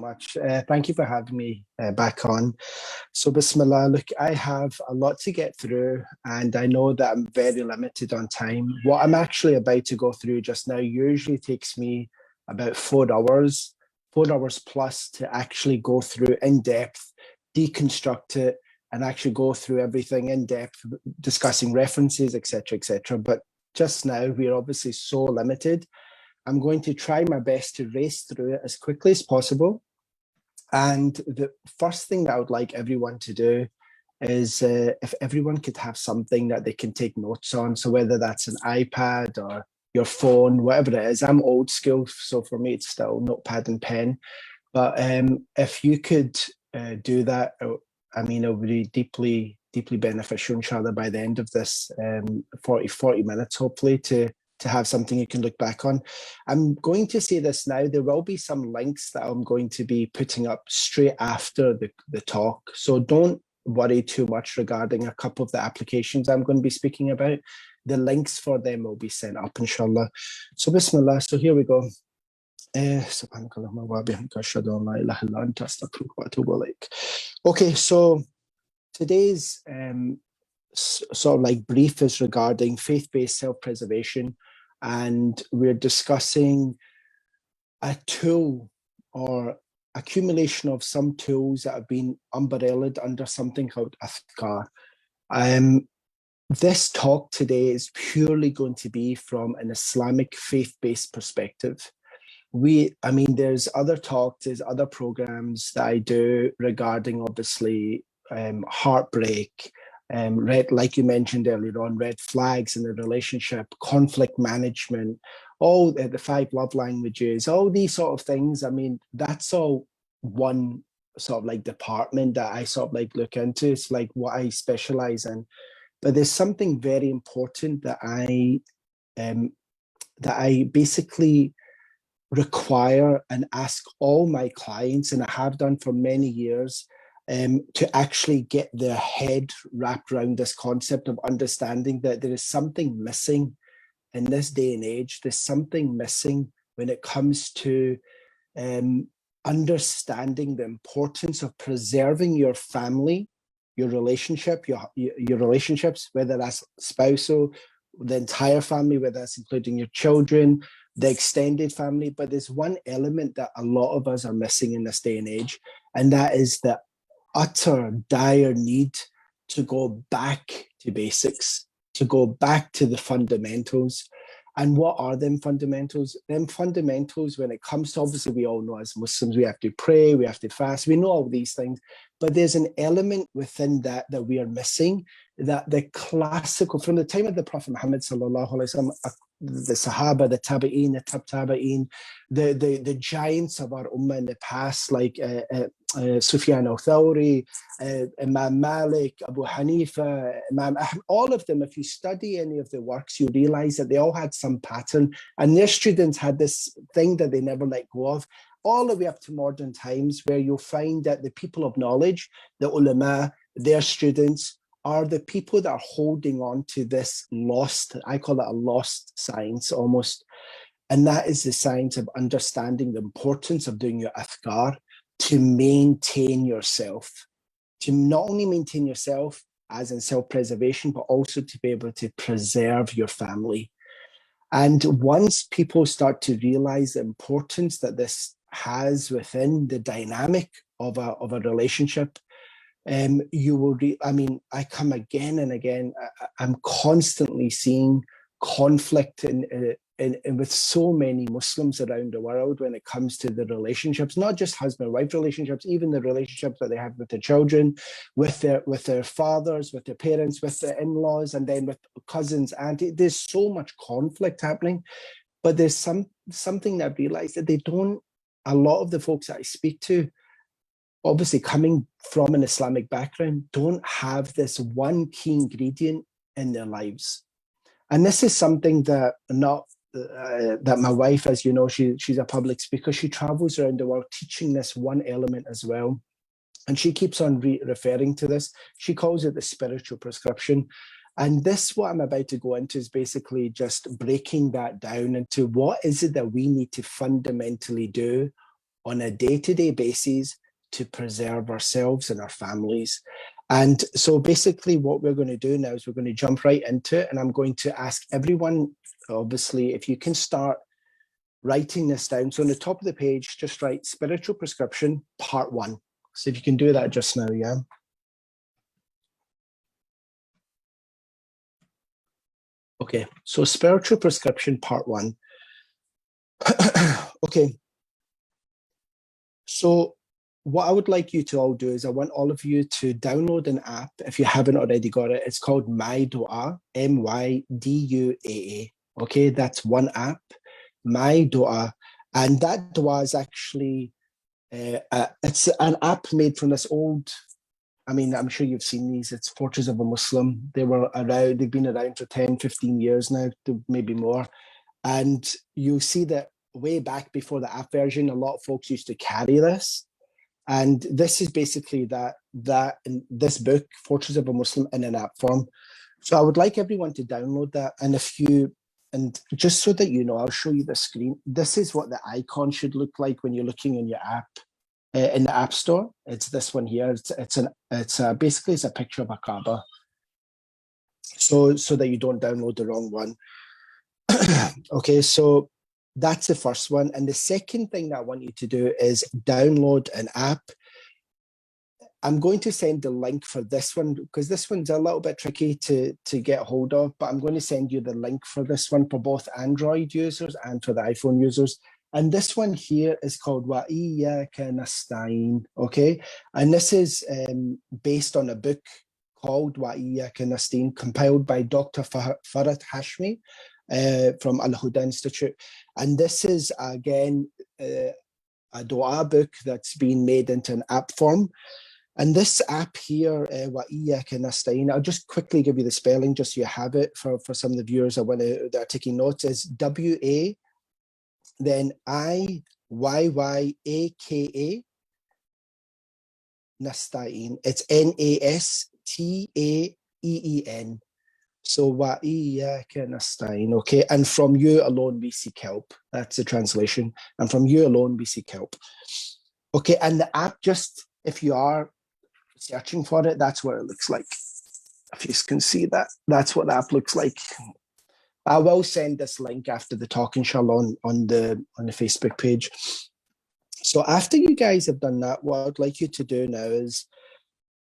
much. Thank you for having me back on. So, Bismillah, look, I have a lot to get through, and I know that I'm very limited on time. What I'm actually about to go through just now usually takes me about 4 hours, 4 hours plus to actually go through in depth, deconstruct it, and actually go through everything in depth, discussing references, etc., etc. But just now, we're obviously so limited. I'm going to try my best to race through it as quickly as possible. And the first thing that I would like everyone to do is if everyone could have something that they can take notes on. So whether that's an iPad or your phone, whatever it is. I'm old school, so for me, it's still notepad and pen. But if you could do that, I mean, it would be deeply beneficial, inshallah, by the end of this 40 minutes, hopefully, to have something you can look back on. I'm going to say this now. There will be some links that I'm going to be putting up straight after the talk. So don't worry too much regarding a couple of the applications I'm going to be speaking about. The links for them will be sent up, inshallah. So Bismillah. So here we go. Okay, so today's sort of like brief is regarding faith-based self-preservation, and we're discussing a tool or accumulation of some tools that have been umbrellaed under something called adhkar. This talk today is purely going to be from an Islamic faith-based perspective. I mean, there's other talks, there's other programs that I do regarding, obviously, heartbreak, like you mentioned earlier on, red flags in the relationship, conflict management, all the 5 love languages, all these sort of things. I mean, that's all one sort of like department that I sort of like look into. It's like what I specialize in. But there's something very important that I basically require and ask all my clients, and I have done for many years, to actually get their head wrapped around this concept of understanding that there is something missing in this day and age. There's something missing when it comes to understanding the importance of preserving your family, your relationship, your relationships, whether that's spousal, the entire family, whether that's including your children, the extended family. But there's one element that a lot of us are missing in this day and age, and that is the utter dire need to go back to basics, to go back to the fundamentals. And what are them fundamentals? Them fundamentals, when it comes to, obviously, we all know as Muslims, we have to pray, we have to fast, we know all these things, but there's an element within that we are missing, that the classical, from the time of the Prophet Muhammad sallallahu alaihi wasallam, the Sahaba, the Tabi'een, the Tabi'een, the giants of our ummah in the past, like Sufyan al-Thawri, Imam Malik, Abu Hanifa, Imam Ahmad, all of them, if you study any of their works, you realize that they all had some pattern, and their students had this thing that they never let go of, all the way up to modern times, where you'll find that the people of knowledge, the ulama, their students, are the people that are holding on to this lost, I call it a lost science almost. And that is the science of understanding the importance of doing your adhkar to maintain yourself, to not only maintain yourself as in self-preservation, but also to be able to preserve your family. And once people start to realize the importance that this has within the dynamic of a relationship, you will, I mean, I come again and again, I'm constantly seeing conflict in with so many Muslims around the world when it comes to the relationships, not just husband-wife relationships, even the relationships that they have with their children, with their fathers, with their parents, with their in-laws, and then with cousins, auntie. There's so much conflict happening, but there's something that I've realized that they don't, a lot of the folks that I speak to, obviously coming from an Islamic background, don't have this one key ingredient in their lives. And this is something that that my wife, as you know, she's a public speaker. She travels around the world teaching this one element as well. And she keeps on referring to this. She calls it the spiritual prescription. And this, what I'm about to go into, is basically just breaking that down into what is it that we need to fundamentally do on a day-to-day basis to preserve ourselves and our families. And so basically what we're going to do now is we're going to jump right into it, and I'm going to ask everyone, obviously, if you can start writing this down. So on the top of the page, just write Spiritual Prescription Part 1. So if you can do that just now, yeah. Okay, so Spiritual Prescription Part 1. Okay. So what I would like you to all do is I want all of you to download an app if you haven't already got it. It's called My Dua, MYDUAA. Okay, that's one app, My Dua. And that dua is actually, it's an app made from this old, I mean, I'm sure you've seen these. It's Portraits of a Muslim. They've been around for 10, 15 years now, maybe more. And you'll see that way back before the app version, a lot of folks used to carry this. And this is basically this book, Portraits of a Muslim, in an app form. So I would like everyone to download that. And just so that you know, I'll show you the screen. This is what the icon should look like when you're looking in your app, in the App Store. It's this one here. Basically it's a picture of a Kaaba. So that you don't download the wrong one. Okay, so that's the first one. And the second thing that I want you to do is download an app. I'm going to send the link for this one because this one's a little bit tricky to get hold of, but I'm going to send you the link for this one for both Android users and for the iPhone users. And this one here is called Wa Iyyaka Nasta'in, okay? And this is based on a book called Wa Iyyaka Nasta'in, compiled by Dr. Farhat Hashmi from Al-Huda Institute. And this is, again, a dua book that's been made into an app form. And this app here, Wa Iyyaka Nasta'in, I'll just quickly give you the spelling just so you have it for some of the viewers that are taking notes, is W-A, then I-Y-Y-A-K-A, Nasta'in. It's N-A-S-T-A-E-E-N. So Wa Iyyaka Nasta'in, okay? And from you alone we seek help. That's the translation. And from you alone we seek help. Okay, and the app, just if you are searching for it, that's what it looks like. If you can see that, that's what the app looks like. I will send this link after the talk, inshallah, on the Facebook page. So after you guys have done that, what I'd like you to do now is,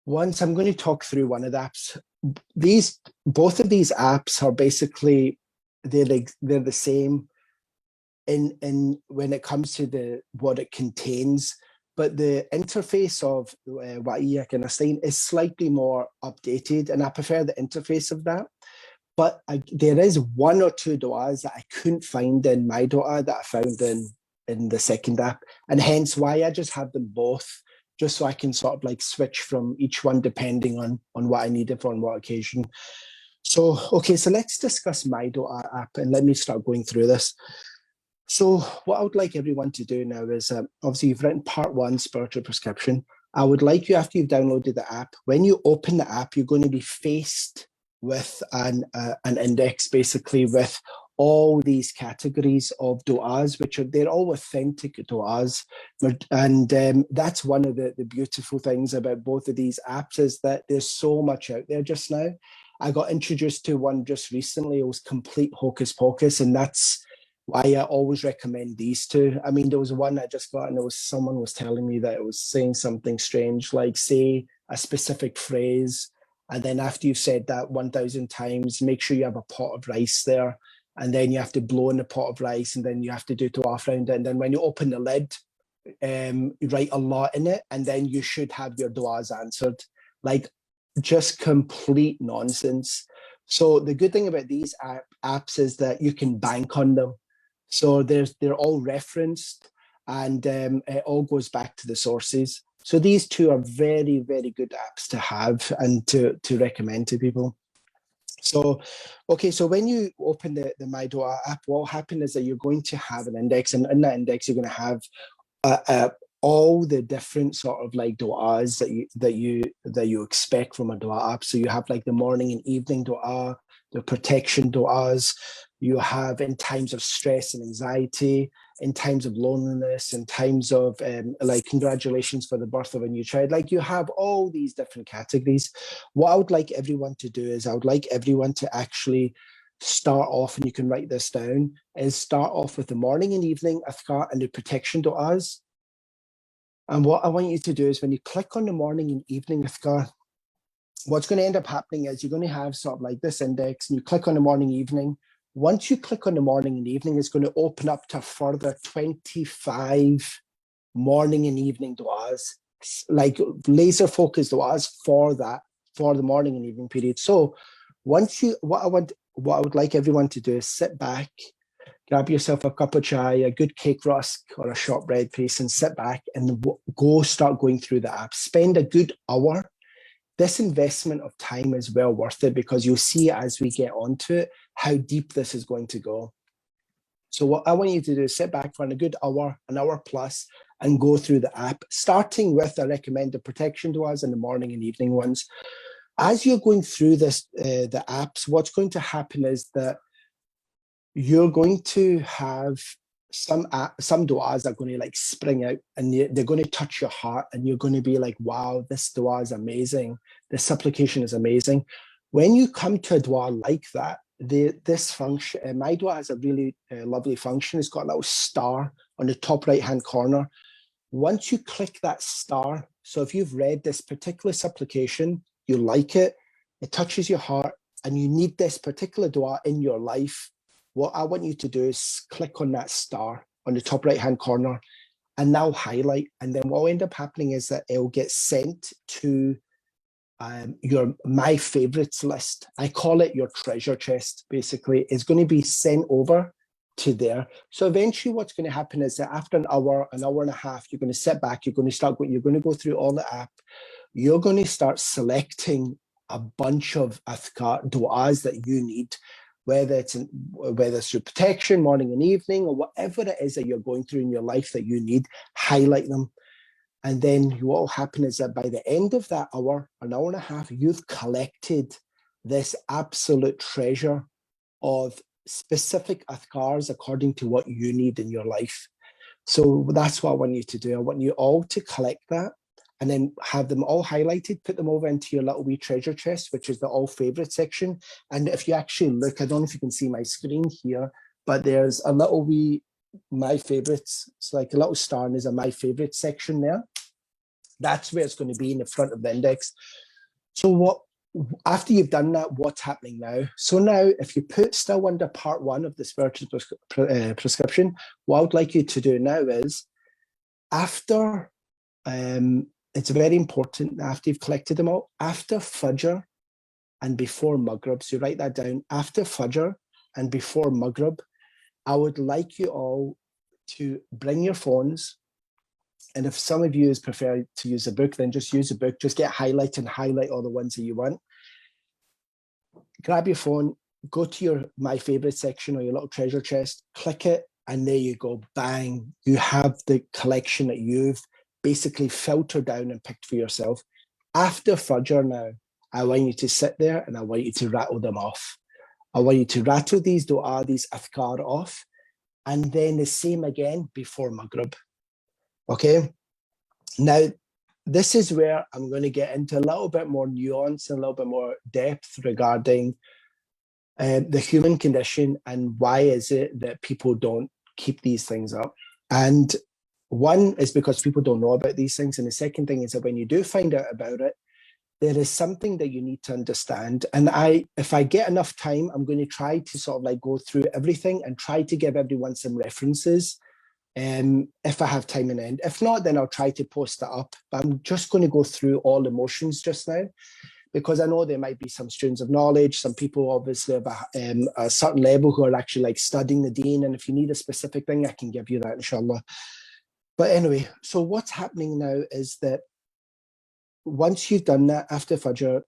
once I'm going to talk through one of the apps. Both of these apps are basically, they're the same in when it comes to what it contains. But the interface of Wa Iyyaka Nasta'in is slightly more updated, and I prefer the interface of that. But there is one or two du'as that I couldn't find in My Dua that I found in the second app, and hence why I just have them both, just so I can sort of like switch from each one depending on what I need it for on what occasion. So, okay, so let's discuss My Dua app, and let me start going through this. So what I would like everyone to do now is, obviously you've written part 1, Spiritual Prescription. I would like you, after you've downloaded the app, when you open the app, you're going to be faced with an index, basically, with all these categories of du'as, they're all authentic du'as. And that's one of the beautiful things about both of these apps, is that there's so much out there just now. I got introduced to one just recently. It was complete hocus pocus, and that's why I always recommend these two. I mean, there was one I just got, and someone was telling me that it was saying something strange, like say a specific phrase, and then after you've said that 1,000 times, make sure you have a pot of rice there, and then you have to blow in the pot of rice, and then you have to do tawaf around it, and then when you open the lid, you write a lot in it, and then you should have your du'as answered. Like, just complete nonsense. So the good thing about these apps is that you can bank on them. So they're all referenced, and it all goes back to the sources. So these two are very, very good apps to have and to recommend to people. So, okay, so when you open the My Dua app, what will happen is that you're going to have an index, and in that index, you're going to have all the different sort of like du'as that you expect from a dua app. So you have like the morning and evening dua, the protection du'as. You have in times of stress and anxiety. in times of loneliness, in times of like congratulations for the birth of a new child. Like you have all these different categories. What I would like everyone to do is I would like everyone to actually start off, and you can write this down, is start off with the morning and evening adhkar and the protection du'as. And what I want you to do is when you click on the morning and evening adhkar, what's going to end up happening is you're going to have sort of like this index, and you click on the morning, evening. Once you click on the morning and evening, it's going to open up to a further 25 morning and evening du'as, like laser focused du'as for that, for the morning and evening period. So once you, what I would like everyone to do is sit back, grab yourself a cup of chai, a good cake rusk or a shortbread piece, and sit back and go start going through the app. Spend a good hour. This investment of time is well worth it, because you'll see as we get onto it how deep this is going to go. So what I want you to do is sit back for a good hour, an hour plus, and go through the app, starting with, I recommend the protection du'as in the morning and evening ones. As you're going through this, the apps, what's going to happen is that you're going to have some du'as that are going to like spring out, and they're going to touch your heart, and you're going to be like, wow, this du'a is amazing. This supplication is amazing. When you come to a du'a like that, this function, my du'a has a really lovely function. It's got a little star on the top right-hand corner. Once you click that star, so if you've read this particular supplication, you like it, it touches your heart, and you need this particular du'a in your life, what I want you to do is click on that star on the top right-hand corner and now highlight. And then what will end up happening is that it will get sent to your my favorites list. I call it your treasure chest, basically. It's going to be sent over to there. So eventually what's going to happen is that after an hour and a half, you're going to sit back, you're going to go through all the app. You're going to start selecting a bunch of adhkar du'as that you need, whether it's through protection, morning and evening, or whatever it is that you're going through in your life that you need, highlight them. And then what will happen is that by the end of that hour, an hour and a half, you've collected this absolute treasure of specific adhkars according to what you need in your life. So that's what I want you to do. I want you all to collect that and then have them all highlighted, put them over into your little wee treasure chest, which is the all favorite section. And if you actually look, I don't know if you can see my screen here, but there's a little wee my favorites. It's like a little star, and there's a my favorite section there. That's where it's going to be in the front of the index. So after you've done that, what's happening now? So now, if you put still under part 1 of the spiritual prescription, what I would like you to do now is, after, it's very important, after you've collected them all, after Fajr and before Maghrib, so write that down, after Fajr and before Maghrib, I would like you all to bring your phones. And if some of you prefer to use a book, then just use a book. Just get highlight and highlight all the ones that you want. Grab your phone, go to your my favorite section or your little treasure chest, click it, and there you go. Bang. You have the collection that you've basically filtered down and picked for yourself. After Fajr now, I want you to sit there and I want you to rattle them off. I want you to rattle these du'a, these adhkar off, and then the same again before Maghrib. Okay, now this is where I'm going to get into a little bit more nuance and a little bit more depth regarding the human condition and why is it that people don't keep these things up. And one is because people don't know about these things, and the second thing is that when you do find out about it, there is something that you need to understand. And if I get enough time, I'm going to try to sort of like go through everything and try to give everyone some references. If I have time in the end. If not, then I'll try to post that up. But I'm just going to go through all the motions just now, because I know there might be some students of knowledge, some people obviously of a certain level who are actually like studying the deen. And if you need a specific thing, I can give you that, inshallah. But anyway, so what's happening now is that once you've done that after Fajr,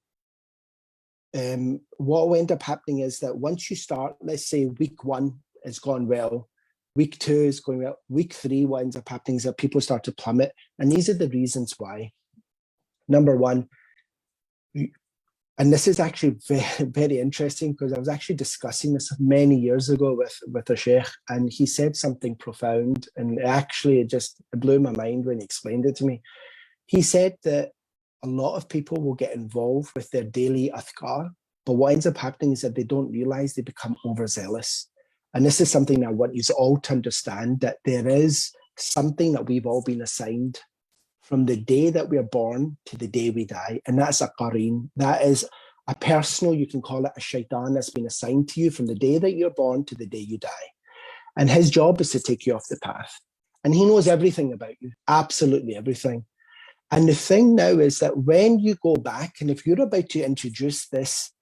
what will end up happening is that once you start, let's say week 1 has gone well, week 2 is going well, week 3, what ends up happening is that people start to plummet. And these are the reasons why. Number 1, And this is actually very, very interesting because I was actually discussing this many years ago with a sheikh, and he said something profound, and actually it blew my mind when he explained it to me. He said that a lot of people will get involved with their daily adhkar, but what ends up happening is that they don't realize they become overzealous. And this is something I want you all to understand, that there is something that we've all been assigned from the day that we are born to the day we die. And that's a qareen. That is a personal, you can call it a shaitan, that's been assigned to you from the day that you're born to the day you die. And his job is to take you off the path. And he knows everything about you, absolutely everything. And the thing now is that when you go back, and if you're about to introduce this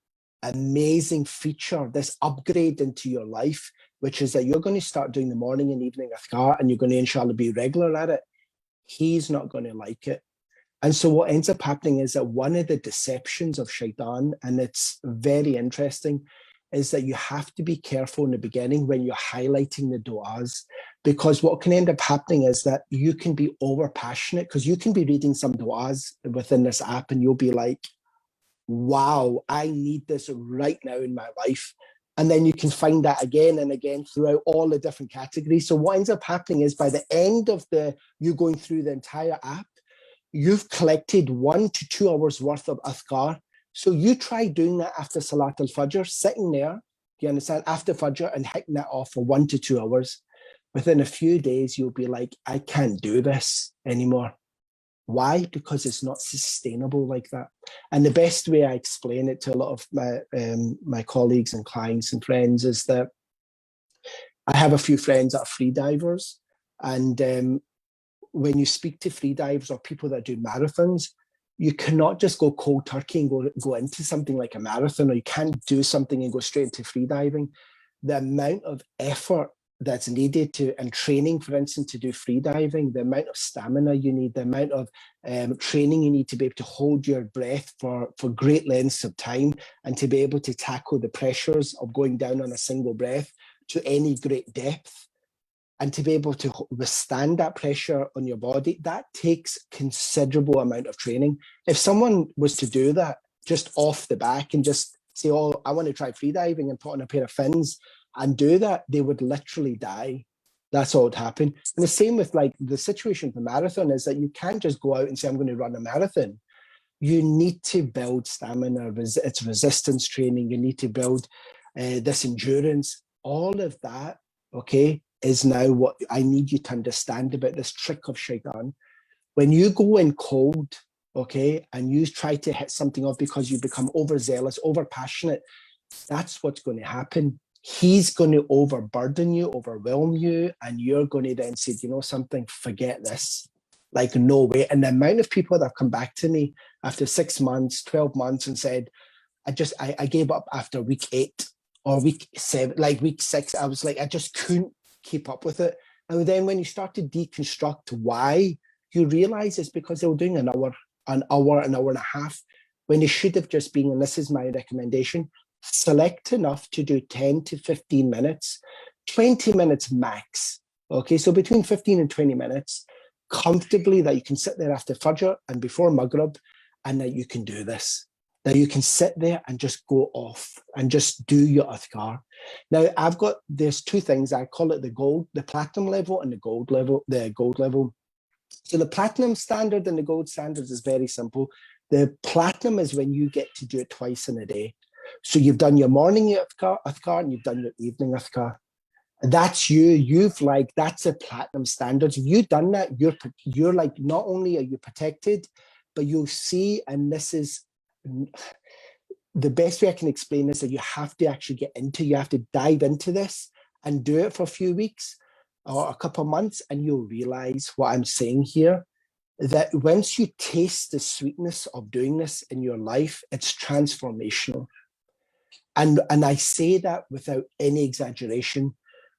amazing feature, this upgrade into your life, which is that you're going to start doing the morning and evening adhkar, and you're going to, inshallah, be regular at it, he's not going to like it. And so what ends up happening is that one of the deceptions of shaitan, and it's very interesting, is that you have to be careful in the beginning when you're highlighting the du'as, because what can end up happening is that you can be over passionate, because you can be reading some du'as within this app and you'll be like, wow, I need this right now in my life. And then you can find that again and again throughout all the different categories. So what ends up happening is by the end of you going through the entire app, you've collected 1 to 2 hours worth of adhkar. So you try doing that after Salat al-Fajr, sitting there, you understand, after Fajr, and hitting that off for 1 to 2 hours. Within a few days, you'll be like, I can't do this anymore. Why? Because it's not sustainable like that. And the best way I explain it to a lot of my colleagues and clients and friends is that I have a few friends that are free divers. And when you speak to free divers or people that do marathons, you cannot just go cold turkey and go into something like a marathon, or you can't do something and go straight into free diving. The amount of effort that's needed and training, for instance, to do free diving, the amount of stamina you need, the amount of training you need to be able to hold your breath for great lengths of time, and to be able to tackle the pressures of going down on a single breath to any great depth, and to be able to withstand that pressure on your body, that takes considerable amount of training. If someone was to do that just off the back and just say, oh, I want to try free diving, and put on a pair of fins and do that, they would literally die. That's all would happen. And the same with like the situation for marathon is that you can't just go out and say, I'm going to run a marathon. You need to build stamina, it's resistance training. You need to build this endurance. All of that, okay, is now what I need you to understand about this trick of shaitan. When you go in cold, okay, and you try to hit something off because you become overzealous, over passionate, that's what's going to happen. He's going to overburden you, overwhelm you, and you're going to then say, you know something, forget this. Like, no way. And the amount of people that have come back to me after 6 months, 12 months and said, I gave up after week 8 or week 7, like week 6. I was like, I just couldn't keep up with it. And then when you start to deconstruct why, you realize it's because they were doing an hour and a half, when they should have just been, and this is my recommendation, select enough to do 10 to 15 minutes, 20 minutes max. Okay, so between 15 and 20 minutes, comfortably, that you can sit there after Fajr and before Maghrib, and that you can do this. That you can sit there and just go off and just do your adhkar. Now, there's 2 things. I call it the platinum level and the gold level. So the platinum standard and the gold standard is very simple. The platinum is when you get to do it twice in a day. So you've done your morning adhkar and you've done your evening adhkar. That's that's a platinum standard. If you've done that, you're like, not only are you protected, but you'll see, and this is the best way I can explain this, that you have to actually you have to dive into this and do it for a few weeks or a couple of months, and you'll realize what I'm saying here, that once you taste the sweetness of doing this in your life, it's transformational. And I say that without any exaggeration.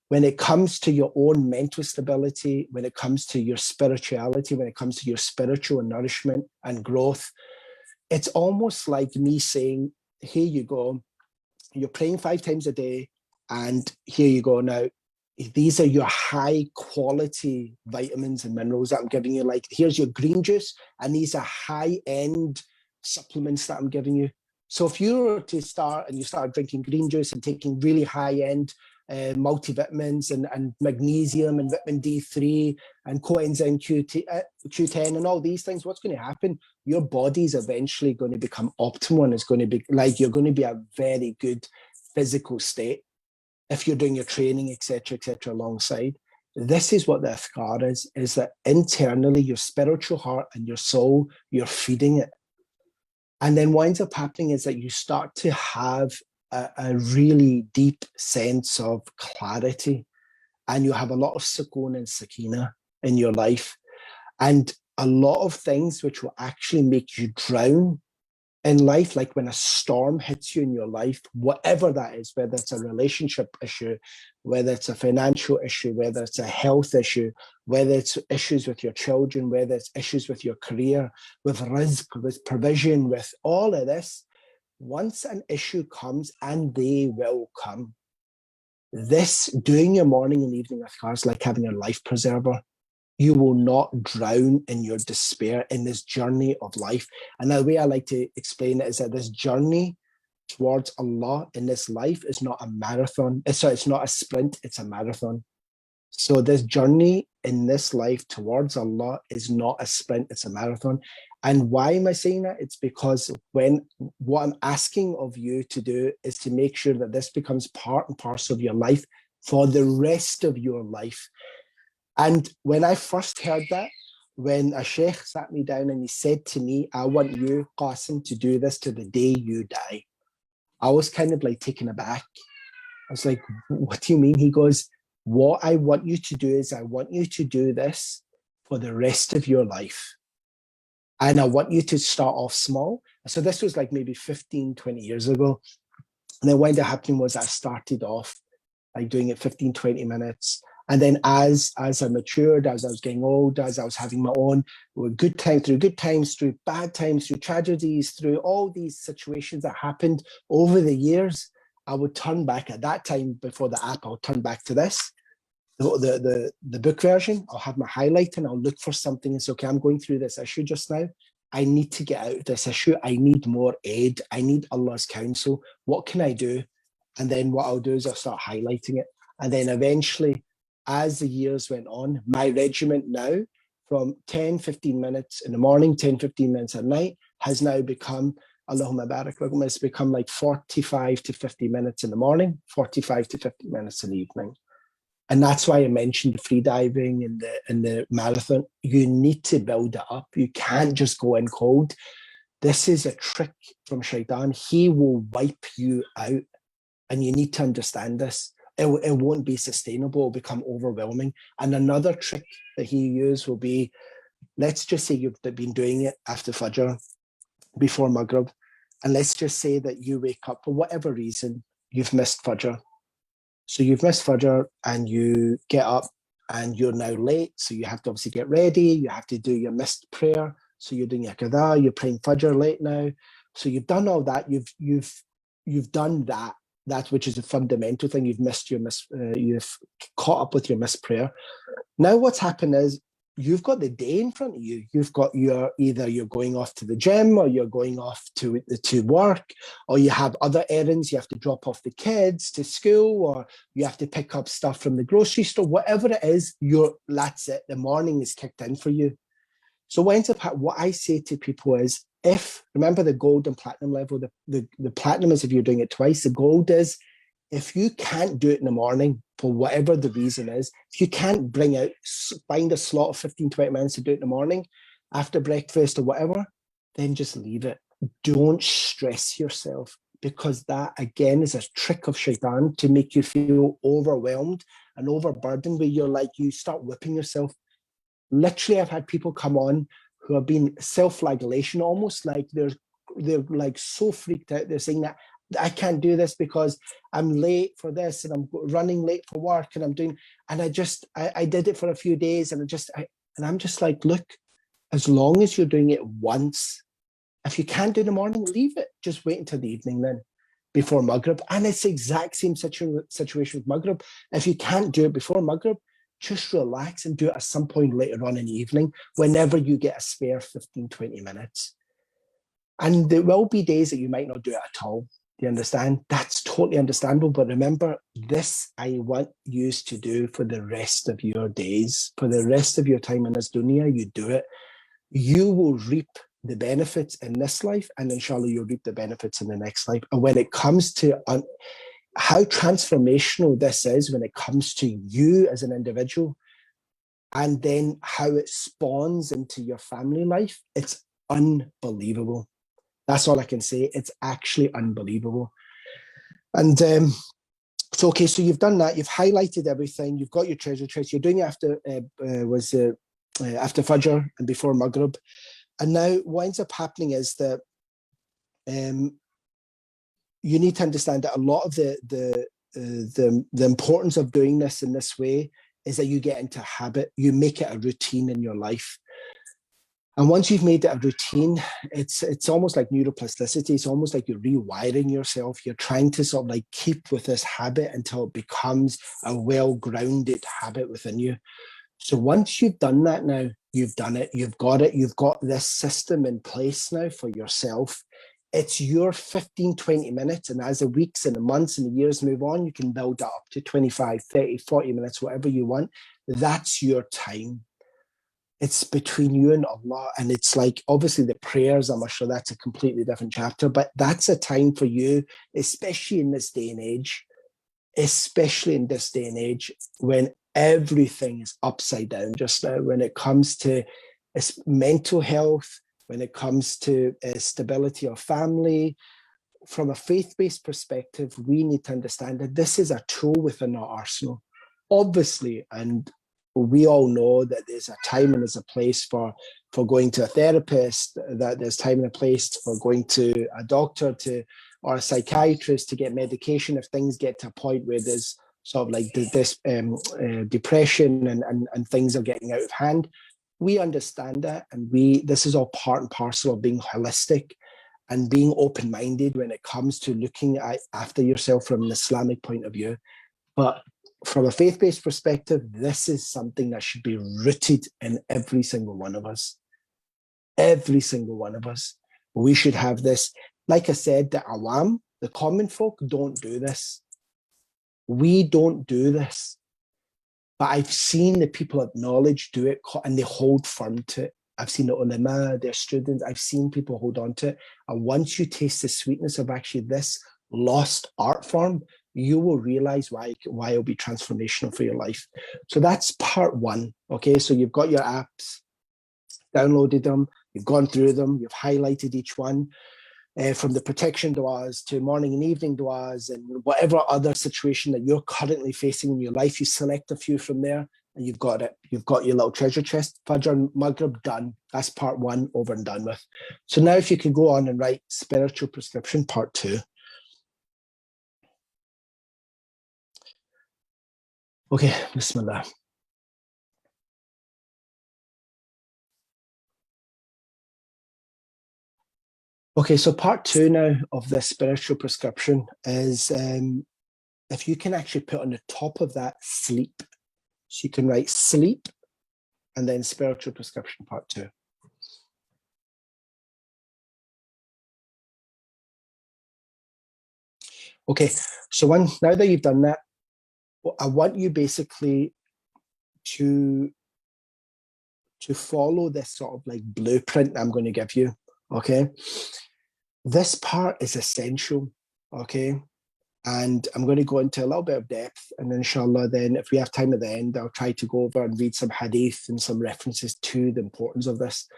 When it comes to your own mental stability, when it comes to your spirituality, when it comes to your spiritual nourishment and growth, it's almost like me saying, here you go, you're praying 5 times a day, and here you go now. These are your high quality vitamins and minerals that I'm giving you. Like, here's your green juice, and these are high end supplements that I'm giving you. So if you were to start and you start drinking green juice and taking really high-end multivitamins and magnesium and vitamin D3 and coenzyme Q10 and all these things, what's going to happen? Your body's eventually going to become optimal, and it's going to be like you're going to be a very good physical state if you're doing your training, etc., alongside. This is what the adhkar is that internally your spiritual heart and your soul, you're feeding it. And then what ends up happening is that you start to have a really deep sense of clarity, and you have a lot of sukoon and sakina in your life, and a lot of things which will actually make you drown in life, like when a storm hits you in your life, whatever that is, whether it's a relationship issue, whether it's a financial issue, whether it's a health issue, whether it's issues with your children, whether it's issues with your career, with rizq, with provision, with all of this, once an issue comes, and they will come, this doing your morning and evening adhkar is like having a life preserver. You will not drown in your despair in this journey of life. And the way I like to explain it is that this journey towards Allah in this life is not a marathon. It's not a sprint, it's a marathon. So this journey in this life towards Allah is not a sprint, it's a marathon. And why am I saying that? It's because what I'm asking of you to do is to make sure that this becomes part and parcel of your life for the rest of your life. And when I first heard that, when a sheikh sat me down and he said to me, I want you, Qasim, to do this to the day you die, I was kind of like taken aback. I was like, what do you mean? He goes, what I want you to do is I want you to do this for the rest of your life. And I want you to start off small. So this was like maybe 15, 20 years ago. And then what ended up happening was I started off like doing it 15, 20 minutes. And then as I matured, as I was getting old, as I was having my own good times, through bad times, through tragedies, through all these situations that happened over the years, I would turn back at that time before the app, I'll turn back to this, the book version. I'll have my highlight and I'll look for something and say, okay, I'm going through this issue just now. I need to get out of this issue. I need more aid. I need Allah's counsel. What can I do? And then what I'll do is I'll start highlighting it. And then eventually, as the years went on, my regiment now from 10, 15 minutes in the morning, 10, 15 minutes at night has now become, Allahumma barak, it's become like 45 to 50 minutes in the morning, 45 to 50 minutes in the evening. And that's why I mentioned the free diving and the marathon. You need to build it up. You can't just go in cold. This is a trick from Shaitan. He will wipe you out. And you need to understand this. It won't be sustainable. It'll become overwhelming. And another trick that he used will be, let's just say you've been doing it after Fajr, before Maghrib. And let's just say that you wake up for whatever reason, you've missed Fajr. So you've missed Fajr and you get up and you're now late. So you have to obviously get ready. You have to do your missed prayer. So you're doing your qadha, you're praying Fajr late now. So you've done all that. You've done that which is a fundamental thing. You've caught up with your missed prayer. Now what's happened is you've got the day in front of you. You've got either you're going off to the gym, or you're going off to work, or you have other errands. You have to drop off the kids to school, or you have to pick up stuff from the grocery store. Whatever it is, that's it. The morning is kicked in for you. So what I say to people is, remember the gold and platinum level, the platinum is if you're doing it twice. The gold is if you can't do it in the morning for whatever the reason is, if you can't find a slot of 15, 20 minutes to do it in the morning after breakfast or whatever, then just leave it. Don't stress yourself, because that again is a trick of Shaitan to make you feel overwhelmed and overburdened, where you start whipping yourself. Literally, I've had people come on who have been self-flagellation, almost like they're like so freaked out. They're saying that I can't do this because I'm late for this and I'm running late for work and I did it for a few days and I'm just like, look, as long as you're doing it once, if you can't do it in the morning, leave it. Just wait until the evening then, before Maghrib. And it's the exact same situation with Maghrib. If you can't do it before Maghrib, just relax and do it at some point later on in the evening, whenever you get a spare 15, 20 minutes. And there will be days that you might not do it at all. Do you understand? That's totally understandable. But remember, this I want you to do for the rest of your days, for the rest of your time in this dunya. You do it. You will reap the benefits in this life, and inshallah, you'll reap the benefits in the next life. And when it comes to how transformational this is, when it comes to you as an individual, and then how it spawns into your family life, it's unbelievable. That's all I can say. It's actually unbelievable. And so, okay, so you've done that. You've highlighted everything. You've got your treasure chest. You're doing it after after Fajr and before Maghrib. And now what ends up happening is that you need to understand that a lot of the importance of doing this in this way is that you get into a habit. You make it a routine in your life. And once you've made it a routine, it's almost like neuroplasticity. It's almost like you're rewiring yourself. You're trying to sort of like keep with this habit until it becomes a well-grounded habit within you. So once you've done that now, you've done it, you've got this system in place now for yourself. It's your 15, 20 minutes. And as the weeks and the months and the years move on, you can build that up to 25, 30, 40 minutes, whatever you want. That's your time. It's between you and Allah. And it's like, obviously the prayers, I'm sure that's a completely different chapter, but that's a time for you, especially in this day and age, when everything is upside down just now, when it comes to mental health, when it comes to stability of family. From a faith-based perspective, we need to understand that this is a tool within our arsenal. Obviously, and we all know that there's a time and there's a place for going to a therapist, that there's time and a place for going to a doctor or a psychiatrist to get medication if things get to a point where there's sort of like this depression and things are getting out of hand. We understand that, and this is all part and parcel of being holistic and being open-minded when it comes to looking after yourself from an Islamic point of view. But from a faith-based perspective, this is something that should be rooted in every single one of us. Every single one of us. We should have this. Like I said, the awam, the common folk, don't do this. We don't do this. But I've seen the people of knowledge do it, and they hold firm to it. I've seen the ulama, their students, I've seen people hold on to it. And once you taste the sweetness of actually this lost art form, you will realize why it'll be transformational for your life. So that's part one. Okay, so you've got your apps, downloaded them, you've gone through them, you've highlighted each one. From the protection du'as to morning and evening du'as and whatever other situation that you're currently facing in your life, you select a few from there and you've got it. You've got your little treasure chest. Fajr and Maghrib, done. That's part one, over and done with. So now if you could go on and write spiritual prescription, part two. Okay, Bismillah. Okay, so part two now of this spiritual prescription is if you can actually put on the top of that sleep. So you can write sleep and then spiritual prescription part two. Okay, so now that you've done that, I want you basically to follow this sort of like blueprint I'm going to give you, okay? This part is essential, okay? And I'm going to go into a little bit of depth, and inshallah then if we have time at the end, I'll try to go over and read some hadith and some references to the importance of this.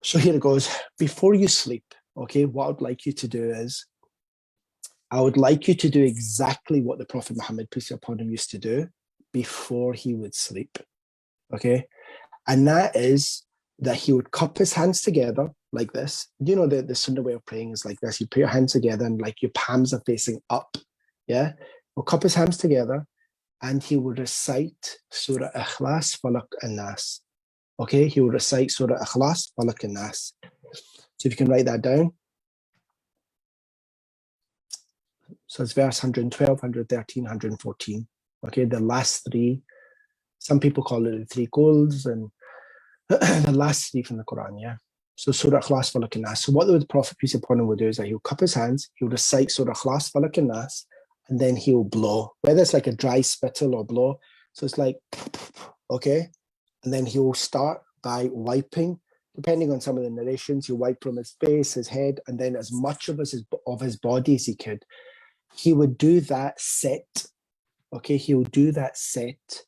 So here it goes. Before you sleep, okay, what I'd like you to do is, I would like you to do exactly what the Prophet Muhammad, peace be upon him, used to do before he would sleep, okay? And that is that he would cup his hands together like this. You know, the Sunnah way of praying is like this. You put your hands together and like your palms are facing up, yeah? He'll cup his hands together and he would recite Surah Ikhlas, Falaq and Nas, okay? He would recite Surah Ikhlas, Falaq and Nas. So if you can write that down. So it's verse 112, 113, 114. Okay, the last three. Some people call it the three goals, and the last three from the Quran, yeah. So Surah Ikhlas, Falaq and Nas. So what the Prophet, peace upon him, will do is that he'll cup his hands, he'll recite Surah Ikhlas, Falaq and Nas, and then he'll blow, whether it's like a dry spittle or blow. So it's like, okay. And then he'll start by wiping, depending on some of the narrations, he'll wipe from his face, his head, and then as much of his body as he could. He would do that set, okay? He will do that set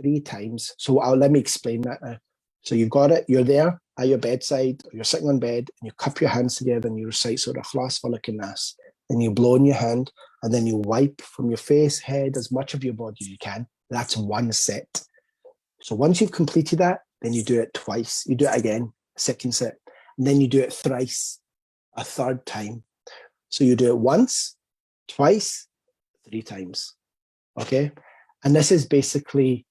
3 times. So let me explain that now. So you've got it, you're there at your bedside, or you're sitting on bed, and you cup your hands together and you recite Surah Ikhlas, Falaq and Nas. Then you blow in your hand, and then you wipe from your face, head, as much of your body as you can. That's 1 set. So once you've completed that, then you do it twice. You do it again, 2nd set. And then you do it thrice, a 3rd time. So you do it once, twice, 3 times. Okay? And this is basically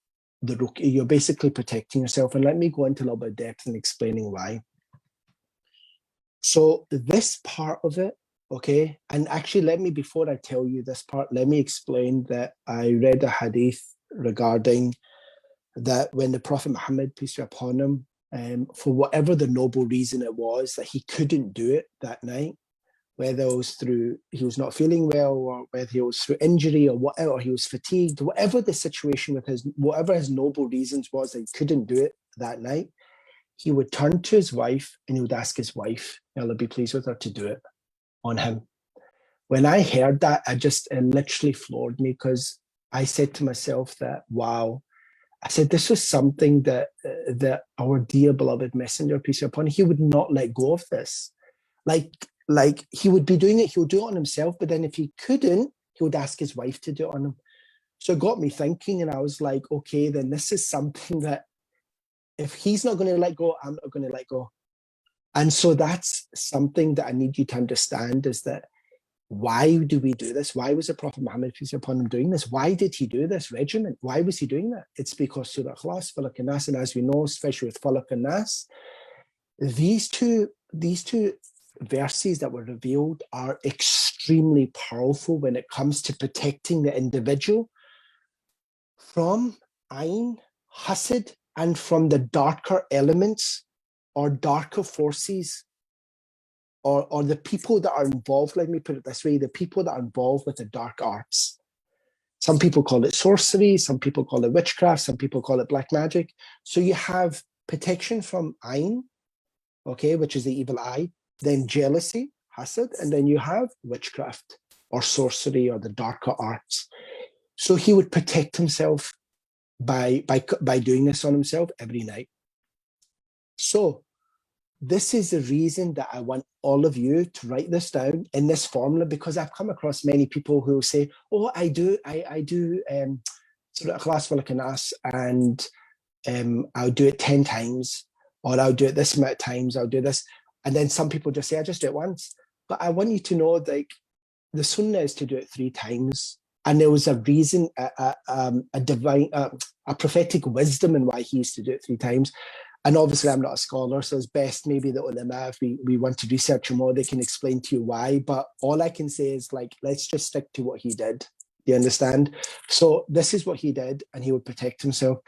you're basically protecting yourself. And let me go into a little bit of depth in explaining why. So this part of it, okay, and actually before I tell you this part, let me explain that I read a hadith regarding that when the Prophet Muhammad, peace be upon him, for whatever the noble reason it was, that he couldn't do it that night, whether it was through he was not feeling well, or whether it was through injury, or whatever, or he was fatigued, whatever the situation with whatever his noble reasons was that he couldn't do it that night, he would turn to his wife and he would ask his wife, may Allah be pleased with her, to do it on him. When I heard that, it literally floored me, because I said to myself that, wow, I said, this was something that our dear beloved messenger, peace be upon him, he would not let go of this. Like he would be doing it, he would do it on himself, but then if he couldn't, he would ask his wife to do it on him. So it got me thinking, and I was like, okay, then this is something that if he's not going to let go, I'm not going to let go. And so that's something that I need you to understand, is that why do we do this? Why was the Prophet Muhammad, peace be upon him, doing this? Why did he do this regimen? Why was he doing that? It's because Surah Ikhlas, Falaq and Nas, and as we know, especially with Falaq and Nas, these two verses that were revealed are extremely powerful when it comes to protecting the individual from ayn, hasad, and from the darker elements or darker forces, or the people that are involved, let me put it this way, the people that are involved with the dark arts. Some people call it sorcery, some people call it witchcraft, some people call it black magic. So you have protection from ayn, okay, which is the evil eye, then jealousy, hasad, and then you have witchcraft or sorcery or the darker arts. So he would protect himself by doing this on himself every night. So this is the reason that I want all of you to write this down in this formula, because I've come across many people who say, oh, I do Surah Ikhlas, Falaq and Nas, and I'll do it 10 times, or I'll do it this amount of times, I'll do this. And then some people just say, I just do it once. But I want you to know, like, the sunnah is to do it 3 times. And there was a reason, a divine, a prophetic wisdom in why he used to do it 3 times. And obviously I'm not a scholar, so it's best maybe the ulama, if we want to research more, they can explain to you why. But all I can say is, like, let's just stick to what he did. Do you understand? So this is what he did, and he would protect himself.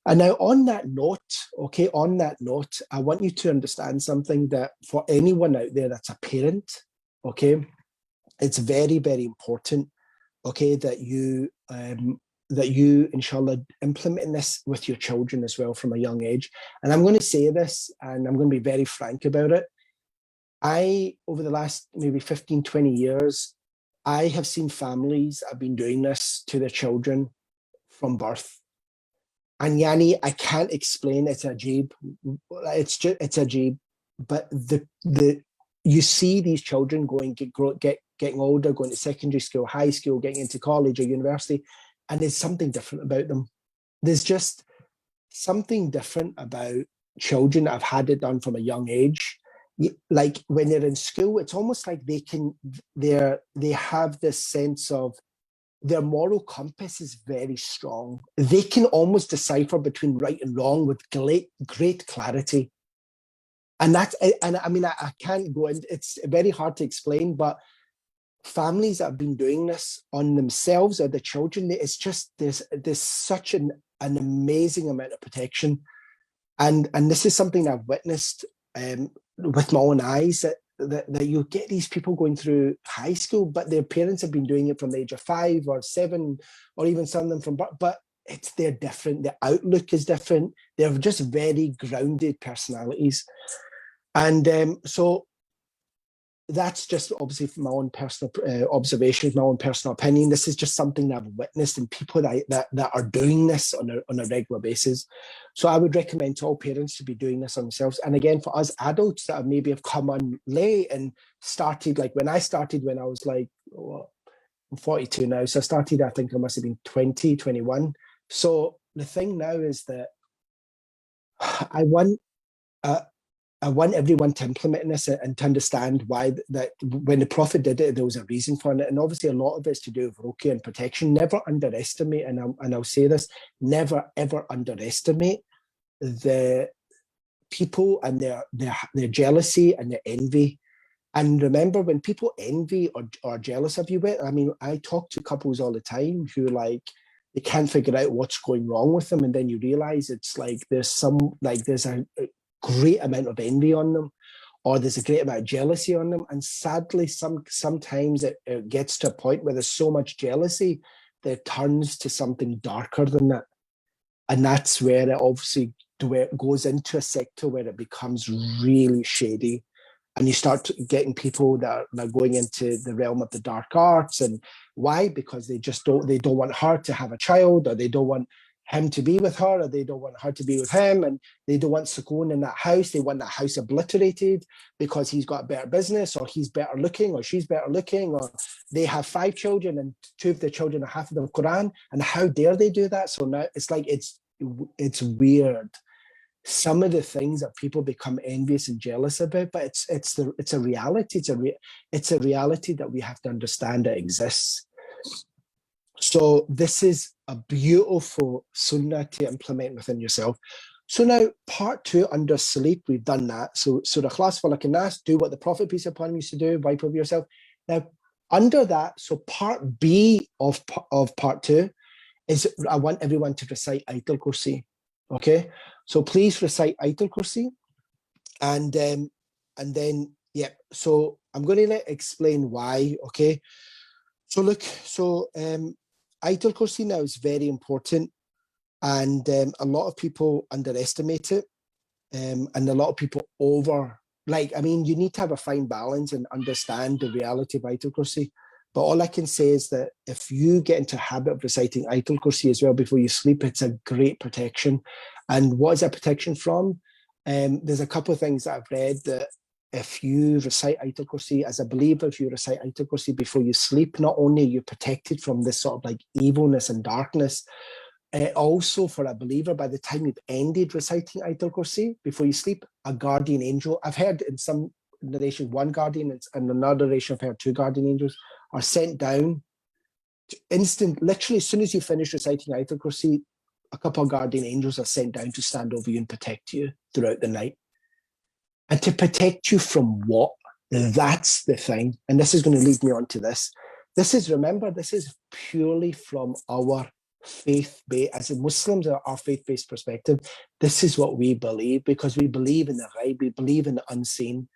And now on that note, okay, I want you to understand something, that for anyone out there that's a parent, okay, it's very, very important, okay, that you, inshallah, implement this with your children as well from a young age. And I'm going to say this, and I'm going to be very frank about it. Over the last maybe 15, 20 years, I have seen families that have been doing this to their children from birth. And Yani, I can't explain, it's ajib. It's ajib. But you see these children getting older, going to secondary school, high school, getting into college or university, and there's something different about them. There's just something different about children that have had it done from a young age. Like when they're in school, it's almost like they have this sense of, their moral compass is very strong. They can almost decipher between right and wrong with great clarity. And I mean, I can't go in, it's very hard to explain, but families that have been doing this on themselves or the children, it's just, there's such an amazing amount of protection. And this is something I've witnessed with my own eyes that you get these people going through high school, but their parents have been doing it from the age of 5 or 7, or even some of them from birth, but they're different. Their outlook is different. They're just very grounded personalities. And so that's just obviously from my own personal observations, my own personal opinion. This is just something that I've witnessed in people that are doing this on a regular basis. So I would recommend to all parents to be doing this on themselves. And again, for us adults that maybe have come on late and started, like when I started, when I was like, I'm 42 now. So I started, I think I must have been 20, 21. So the thing now is that I want everyone to implement this and to understand why that when the Prophet did it, there was a reason for it. And obviously a lot of it's to do with ruqyah and protection. Never underestimate, and I'll say this, never ever underestimate the people and their jealousy and their envy. And remember, when people envy or are jealous of you, I mean, I talk to couples all the time who like, they can't figure out what's going wrong with them. And then you realize it's like there's a great amount of envy on them, or there's a great amount of jealousy on them. And sadly, sometimes it gets to a point where there's so much jealousy that it turns to something darker than that. And that's where it obviously goes into a sector where it becomes really shady. And you start getting people that are going into the realm of the dark arts. And why? Because they don't want her to have a child, or they don't want him to be with her, or they don't want her to be with him, and they don't want Sukoon in that house. They want that house obliterated because he's got a better business, or he's better looking, or she's better looking, or they have 5 children and 2 of the children are half of the Quran. And how dare they do that? So now it's like it's weird. Some of the things that people become envious and jealous about, but it's a reality. It's a reality that we have to understand that exists. So this is a beautiful sunnah to implement within yourself. So now part 2 under sleep, we've done that. So Surah Ikhlas, Falaq and Nas, do what the Prophet peace upon him used to do, wipe over yourself. Now under that, so part B of part 2 is I want everyone to recite Ayatul Kursi. Okay, so please recite Ayatul Kursi, and then yeah. So I'm going to explain why. Okay, so look, Ayatul Kursi now is very important, and a lot of people underestimate it, and a lot of people you need to have a fine balance and understand the reality of Ayatul Kursi. But all I can say is that if you get into a habit of reciting Ayatul Kursi as well before you sleep, it's a great protection. And what is that protection from? There's a couple of things that I've read that if you recite Ayatul Kursi, as a believer, if you recite Ayatul Kursi before you sleep, not only are you protected from this sort of like evilness and darkness, also for a believer, by the time you've ended reciting Ayatul Kursi before you sleep, a guardian angel, I've heard in some narration 1 guardian, and another narration I've heard 2 guardian angels, are sent down literally as soon as you finish reciting Ayatul Kursi, a couple of guardian angels are sent down to stand over you and protect you throughout the night. And to protect you from what? That's the thing. And this is going to lead me on to this. This is purely from our faith-based, as Muslims, our faith-based perspective. This is what we believe, because we believe in the ghaib, we believe in the unseen,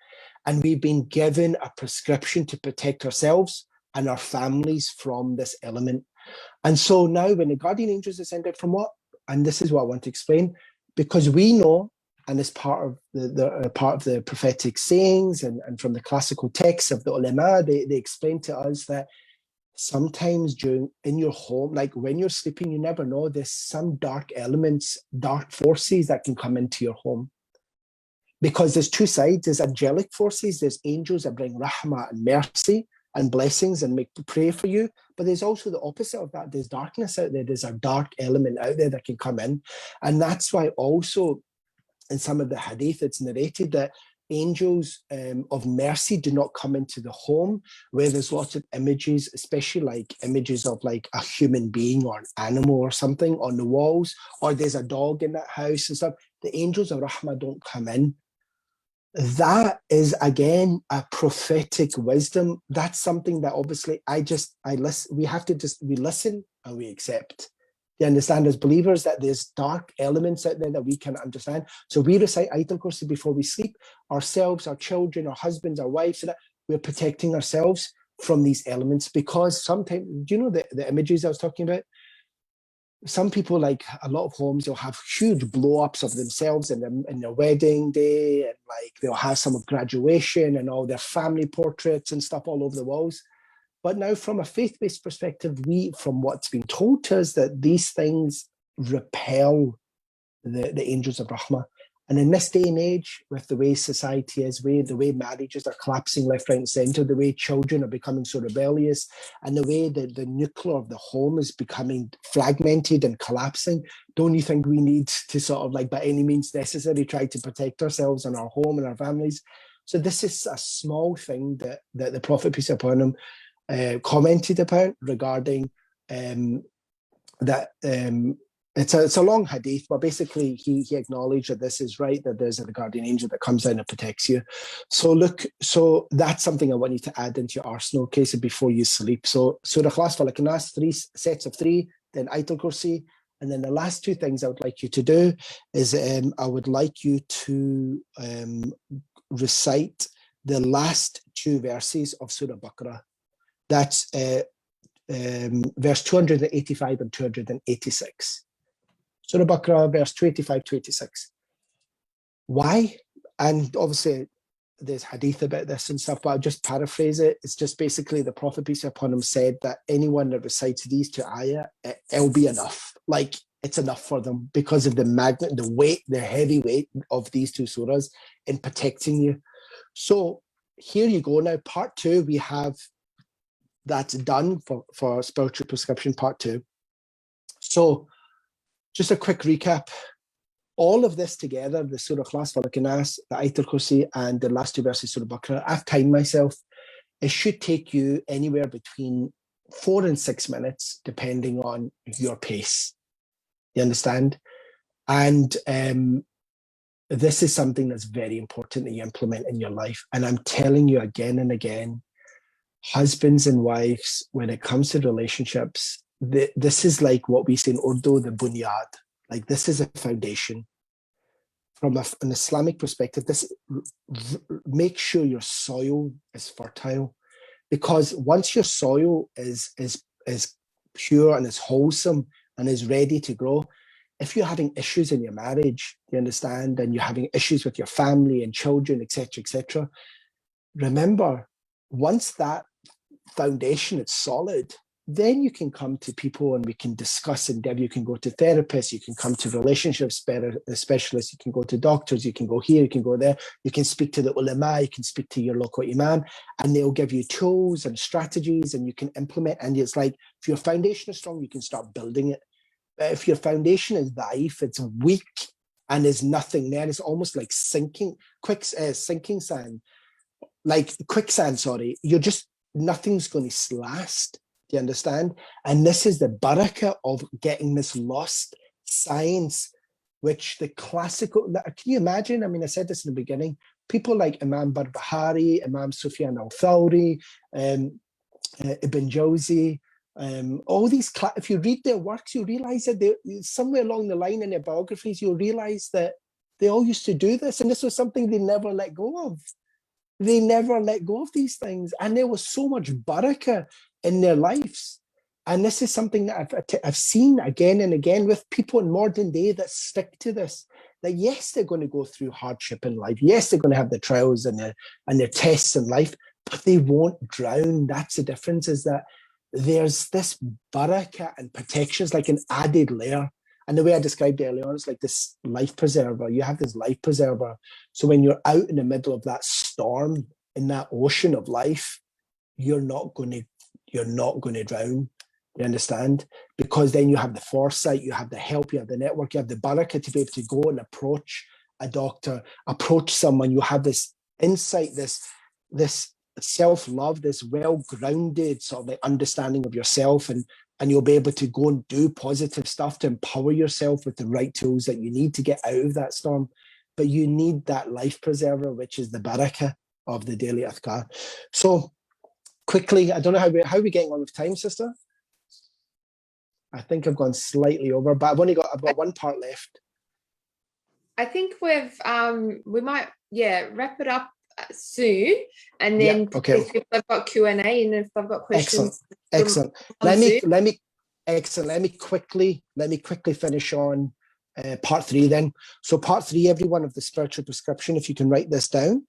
and we've been given a prescription to protect ourselves and our families from this element. And so now when the guardian angels are sent out, from what? And this is what I want to explain, because we know, and as part of the prophetic sayings and from the classical texts of the ulama, they explain to us that sometimes in your home, like when you're sleeping, you never know, there's some dark elements, dark forces that can come into your home. Because there's 2 sides. There's angelic forces, there's angels that bring rahmah and mercy and blessings and pray for you. But there's also the opposite of that. There's darkness out there. There's a dark element out there that can come in. And that's why also in some of the hadith, it's narrated that angels of mercy do not come into the home where there's lots of images, especially like images of like a human being or an animal or something on the walls, or there's a dog in that house and stuff. The angels of rahmah don't come in. That is, again, a prophetic wisdom. That's something that obviously we listen and we accept. You understand, as believers, that there's dark elements out there that we can understand. So we recite Ayatul Kursi before we sleep. Ourselves, our children, our husbands, our wives, so that we're protecting ourselves from these elements. Because sometimes, do you know the images I was talking about? Some people, like a lot of homes, they'll have huge blow-ups of themselves in their wedding day, and like they'll have some graduation and all their family portraits and stuff all over the walls. But now, from a faith-based perspective, from what's been told to us, that these things repel the angels of Rahmah. And in this day and age, with the way society is, the way marriages are collapsing left, right, and centre, the way children are becoming so rebellious, and the way that the nuclear of the home is becoming fragmented and collapsing, don't you think we need to sort of, like, by any means necessary, try to protect ourselves and our home and our families? So this is a small thing that the Prophet, peace upon him, commented about regarding that. It's a long hadith, but basically he acknowledged that this is right, that there's a guardian angel that comes down and protects you. So that's something I want you to add into your arsenal, okay, so before you sleep. So Surah Ikhlas, Falaq and Nas, 3 sets of 3, then Ayatul Kursi, and then the last 2 things I would like you to do is I would like you to recite the last 2 verses of Surah Baqarah. That's verse 285 and 286. Surah Baqarah, verse 285 to 86. Why? And obviously, there's hadith about this and stuff, but I'll just paraphrase it. It's just basically the Prophet, peace upon him, said that anyone that recites these 2 ayah, it'll be enough. Like, it's enough for them because of the magnet, the weight, the heavy weight of these 2 surahs in protecting you. So here you go now. Part 2, we have that's done for spiritual prescription, part 2. So just a quick recap. All of this together, the Surah Ikhlas, Falaq and Nas, the Ayatul Kursi, and the last 2 verses of Surah Baqarah, I've timed myself. It should take you anywhere between 4 and 6 minutes, depending on your pace. You understand? And this is something that's very important that you implement in your life. And I'm telling you again and again, husbands and wives, when it comes to relationships, this is like what we say in Urdu, the bunyad. Like, this is a foundation. From an Islamic perspective, make sure your soil is fertile, because once your soil is pure and is wholesome and is ready to grow, if you're having issues in your marriage, you understand, and you're having issues with your family and children, etc., remember, once that foundation is solid, then you can come to people and we can discuss in depth. You can go to therapists, you can come to relationships specialists, you can go to doctors, you can go here, you can go there, you can speak to the ulama, you can speak to your local imam, and they'll give you tools and strategies and you can implement. And it's like, if your foundation is strong, you can start building it. But if your foundation is daif, it's weak, and there's nothing there, it's almost like sinking sand, like quicksand, sorry, nothing's going to last. Do you understand? And this is the barakah of getting this lost science, which the classical, can you imagine? I mean, I said this in the beginning, people like Imam Barbahari, Imam Sufyan al-Thawri, Ibn Jawzi, all these, if you read their works, you realize that somewhere along the line in their biographies, you'll realize that they all used to do this, and this was something they never let go of. They never let go of these things, and there was so much barakah in their lives. And this is something that I've seen again and again with people in modern day that stick to this, that yes, they're going to go through hardship in life. Yes, they're going to have the trials and their tests in life, but they won't drown. That's the difference, is that there's this barakah and protection. It's like an added layer. And the way I described it earlier on, it's like this life preserver. You have this life preserver. So when you're out in the middle of that storm, in that ocean of life, you're not going to drown. You understand? Because then you have the foresight, you have the help, you have the network, you have the barakah to be able to go and approach a doctor, approach someone. You have this insight, this self-love, this well-grounded sort of like understanding of yourself, and you'll be able to go and do positive stuff to empower yourself with the right tools that you need to get out of that storm. But you need that life preserver, which is the barakah of the daily adhkar. So quickly, I don't know how are we getting on with time, sister? I think I've gone slightly over, but I've got one part left. I think we might wrap it up soon, and then if they've got Q&A and if they've got questions. Excellent. Let me quickly finish on part 3 then. So part 3, everyone, of the spiritual prescription, if you can write this down,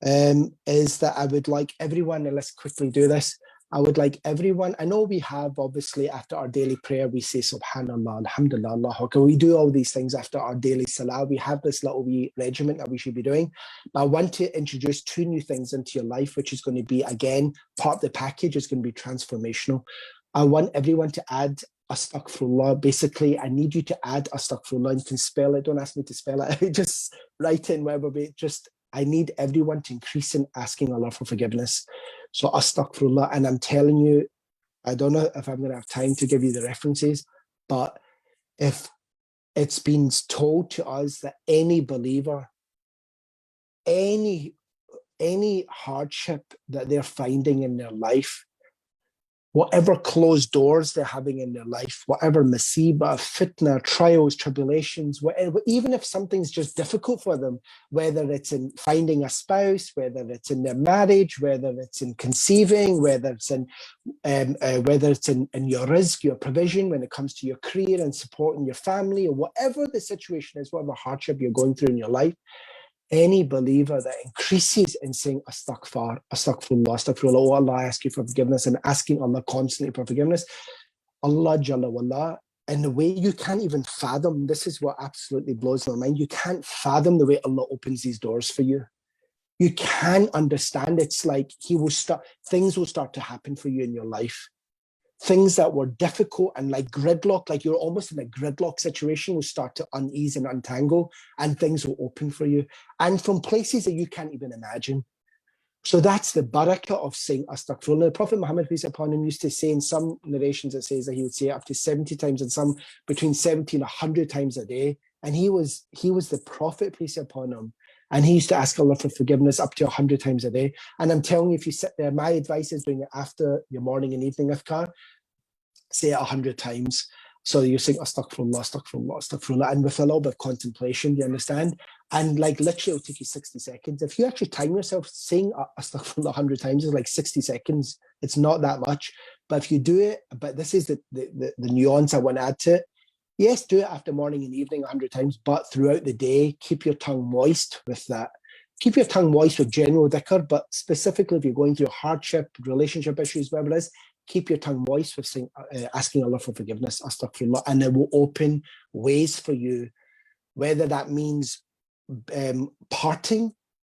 is that I would like everyone, and let's quickly do this. I would like everyone, I know we have, obviously, after our daily prayer, we say Subhanallah, Alhamdulillah, Allahu Akbar. We do all these things after our daily salah. We have this little wee regiment that we should be doing. But I want to introduce 2 new things into your life, which is going to be, again, part of the package is going to be transformational. I want everyone to add astaghfirullah. Basically, I need you to add astaghfirullah. You can spell it. Don't ask me to spell it. Just write in wherever. I need everyone to increase in asking Allah for forgiveness. So astaghfirullah. And I'm telling you, I don't know if I'm going to have time to give you the references, but if it's been told to us that any believer, any hardship that they're finding in their life, whatever closed doors they're having in their life, whatever masibah, fitna, trials, tribulations, whatever, even if something's just difficult for them, whether it's in finding a spouse, whether it's in their marriage, whether it's in conceiving, whether it's in your rizq, your provision, when it comes to your career and supporting your family, or whatever the situation is, whatever hardship you're going through in your life, any believer that increases in saying astaghfirullah, oh Allah, I ask you for forgiveness, and asking Allah constantly for forgiveness, Allah Jalla wala, in the way you can't even fathom, this is what absolutely blows my mind, you can't fathom the way Allah opens these doors for you. You can't understand. It's like things will start to happen for you in your life. Things that were difficult and like gridlock, like you're almost in a gridlock situation, will start to unease and untangle, and things will open for you, and from places that you can't even imagine. So that's the barakah of saying astaghfirullah. The Prophet Muhammad, peace upon him, used to say, in some narrations it says that he would say it up to 70 times, and some between 70 and 100 times a day. And he was the Prophet, peace upon him, and he used to ask Allah for forgiveness up to 100 times a day. And I'm telling you, if you sit there, my advice is doing it after your morning and evening adhkar. Say it 100 times. So you're saying astaghfirullah, astaghfirullah, astaghfirullah, and with a little bit of contemplation, you understand? And like literally it'll take you 60 seconds. If you actually time yourself, saying astaghfirullah 100 times is like 60 seconds. It's not that much. But if you do it, but this is the nuance I want to add to it. Yes, do it after morning and evening 100 times, but throughout the day, keep your tongue moist with that. Keep your tongue moist with general dhikr, but specifically if you're going through hardship, relationship issues, whatever it is, keep your tongue moist with saying, asking Allah for forgiveness, astaghfirullah, and it will open ways for you, whether that means parting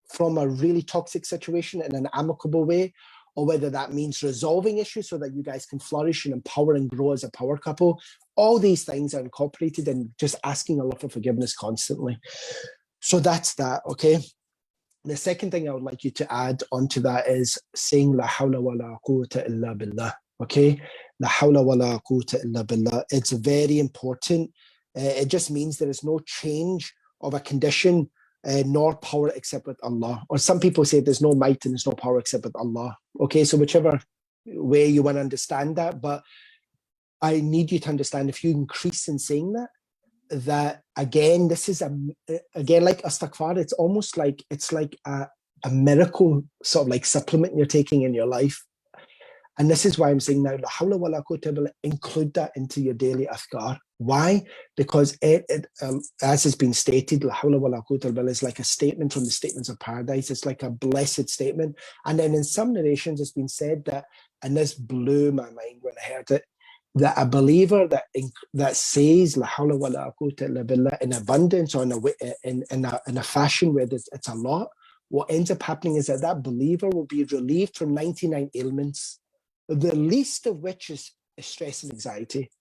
from a really toxic situation in an amicable way, or whether that means resolving issues so that you guys can flourish and empower and grow as a power couple. All these things are incorporated in just asking Allah for forgiveness constantly. So that's that, okay? The second thing I would like you to add onto that is saying La hawla wa la quwwata illa billah, okay? La hawla wa la quwwata illa billah. It's very important. It just means there is no change of a condition nor power except with Allah. Or some people say there's no might and there's no power except with Allah. Okay, so whichever way you want to understand that, but I need you to understand, if you increase in saying that again, this is again like astaghfar, it's almost like a miracle sort of like supplement you're taking in your life. And this is why I'm saying now, la hawla wa la quwwata illa billah, include that into your daily adhkar. Why? Because it as has been stated, la hawla wa la quwwata illa billah is like a statement from the statements of paradise. It's like a blessed statement. And then in some narrations, it's been said that, and this blew my mind when I heard it, that a believer that says la hawla wa la quwwata illa billah in abundance, or in a fashion where it's a lot, what ends up happening is that believer will be relieved from 99 ailments, the least of which is stress and anxiety.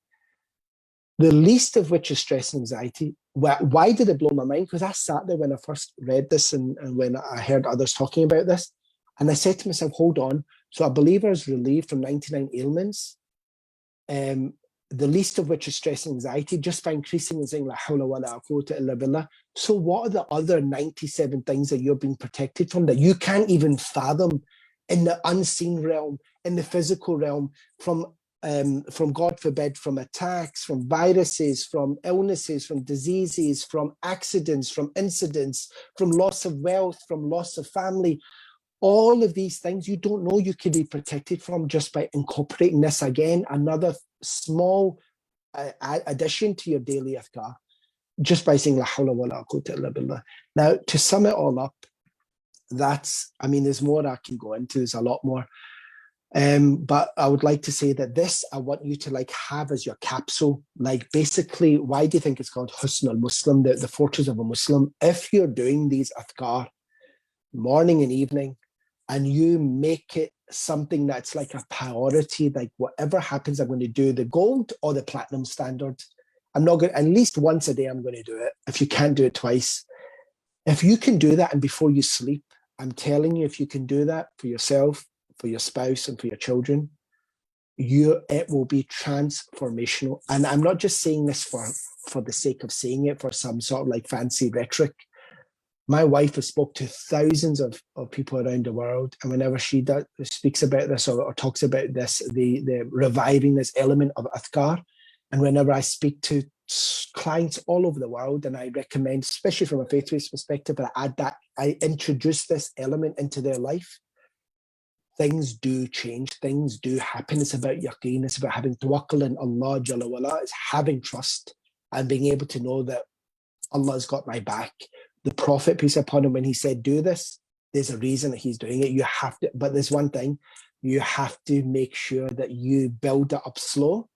The least of which is stress and anxiety. Why did it blow my mind? Because I sat there when I first read this and when I heard others talking about this, and I said to myself, hold on, so a believer is relieved from 99 ailments, the least of which is stress and anxiety, just by increasing and saying la hawla wa la quwwata illa billah. So what are the other 97 things that you're being protected from that you can't even fathom in the unseen realm, in the physical realm, from God forbid, from attacks, from viruses, from illnesses, from diseases, from accidents, from incidents, from loss of wealth, from loss of family. All of these things you don't know you could be protected from just by incorporating this. Again, another small addition to your daily adhkar, just by saying la hawla wa la quwwata illa billah. Now, to sum it all up, there's more I can go into, there's a lot more. But I would like to say that this, I want you to have as your capsule. Basically, why do you think it's called Husn al-Muslim, the fortress of a Muslim? If you're doing these adhkar morning and evening, and you make it something that's like a priority, whatever happens, I'm going to do the gold or the platinum standard. I'm not going to, at least once a day, I'm going to do it. If you can't do it twice, if you can do that, and before you sleep, I'm telling you, if you can do that for yourself, for your spouse, and for your children, it will be transformational. And I'm not just saying this for the sake of saying it, for some sort of fancy rhetoric. My wife has spoke to thousands of people around the world, and whenever she speaks about this or talks about this, the reviving this element of adhkar, and whenever I speak to clients all over the world, and I recommend, especially from a faith-based perspective, I introduce this element into their life, things do change, things do happen. It's about yaqeen, it's about having tawakkul in Allah Jalla wala, it's having trust and being able to know that Allah's got my back. The Prophet, peace upon him, when he said, do this, there's a reason that he's doing it. You have to, but there's one thing, you have to make sure that you build it up slow